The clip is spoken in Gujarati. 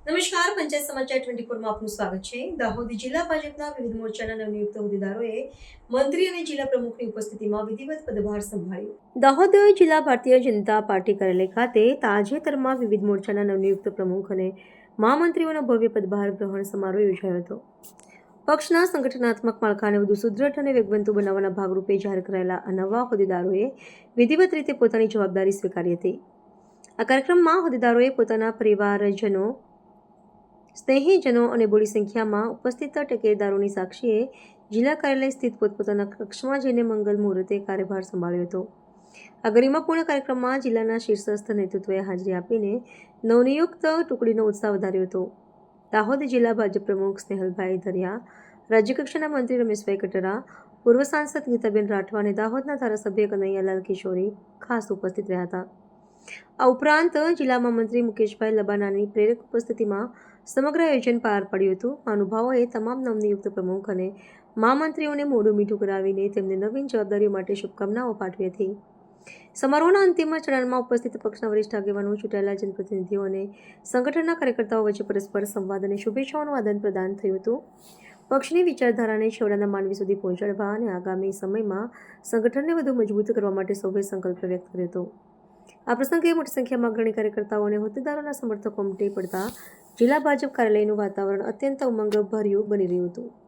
નમસ્કાર, પંચાયત સમાચાર 24 માં આપનું સ્વાગત છે. દાહોદ જિલ્લા ભાજપના વિવિધ મોરચાના નવનિયુક્ત હોદ્દેદારોએ મંત્રી અને જિલ્લા પ્રમુખની ઉપસ્થિતિમાં વિધિવત પદભાર સંભાળ્યો. દાહોદ જિલ્લા ભારતીય જનતા પાર્ટી કાર્યાલય ખાતે તાજેતરમાં વિવિધ મોરચાના નવનિયુક્ત પ્રમુખ અને મહામંત્રીઓનો ભવ્ય પદભાર ગ્રહણ સમારોહ યોજાયો હતો. પક્ષના સંગઠનાત્મક માળખાને વધુ સુદૃઢ અને વેગવંતુ બનાવવાના ભાગરૂપે જાહેર કરાયેલા આ નવા હોદ્દેદારોએ વિધિવત રીતે પોતાની જવાબદારી સ્વીકારી હતી. આ કાર્યક્રમમાં હોદ્દેદારોએ પોતાના પરિવારજનો, સ્નેહીજનો અને બોડી સંખ્યામાં ઉપસ્થિત ટેકેદારોની સાક્ષીએ જિલ્લા કાર્યાલય સ્થિત પોતપોતાના કક્ષમાં જઈને મંગલ મુહૂર્તે કાર્યભાર સંભાળ્યો હતો. આ ગરિમાપૂર્ણ કાર્યક્રમમાં જિલ્લાના શીર્ષસ્થ નેતૃત્વએ હાજરી આપીને નવનિયુક્ત ટુકડીનો ઉત્સાહ વધાર્યો હતો. દાહોદ જિલ્લા ભાજપ પ્રમુખ સ્નેહલભાઈ ધરિયા, રાજ્યકક્ષાના મંત્રી રમેશભાઈ કટરા, પૂર્વ સાંસદ ગીતાબેન રાઠવા અને દાહોદના ધારાસભ્ય કનૈયાલાલ કિશોરી ખાસ ઉપસ્થિત રહ્યા હતા. આ ઉપરાંત જિલ્લામાં મંત્રી મુકેશભાઈ લબાનાની પ્રેરક ઉપસ્થિતિમાં સમગ્ર આયોજન પાર પાડ્યું હતું. મહાનુભાવોએ તમામ નવનિયુક્ત પ્રમુખ અને મહામંત્રીઓને મોઢું મીઠું કરાવીને તેમને નવીન જવાબદારીઓ માટે શુભકામનાઓ પાઠવી હતી. સમારોહના અંતિમ ચરણમાં ઉપસ્થિત પક્ષના વરિષ્ઠ આગેવાનો, ચૂંટાયેલા જનપ્રતિનિધિઓ અને સંગઠનના કાર્યકર્તાઓ વચ્ચે પરસ્પર સંવાદ અને શુભેચ્છાઓનું આદાન પ્રદાન થયું હતું. પક્ષની વિચારધારાને છેવાડાના માનવી સુધી પહોંચાડવા અને આગામી સમયમાં સંગઠનને વધુ મજબૂત કરવા માટે સૌએ સંકલ્પ વ્યક્ત કર્યો હતો. આ પ્રસંગે મોટી સંખ્યામાં અગ્રણી કાર્યકર્તાઓ અને હોદ્દેદારોના સમર્થકો ઉમટી પડતા જિલ્લા ભાજપ કાર્યાલયનું વાતાવરણ અત્યંત ઉમંગભર્યું બની રહ્યું હતું.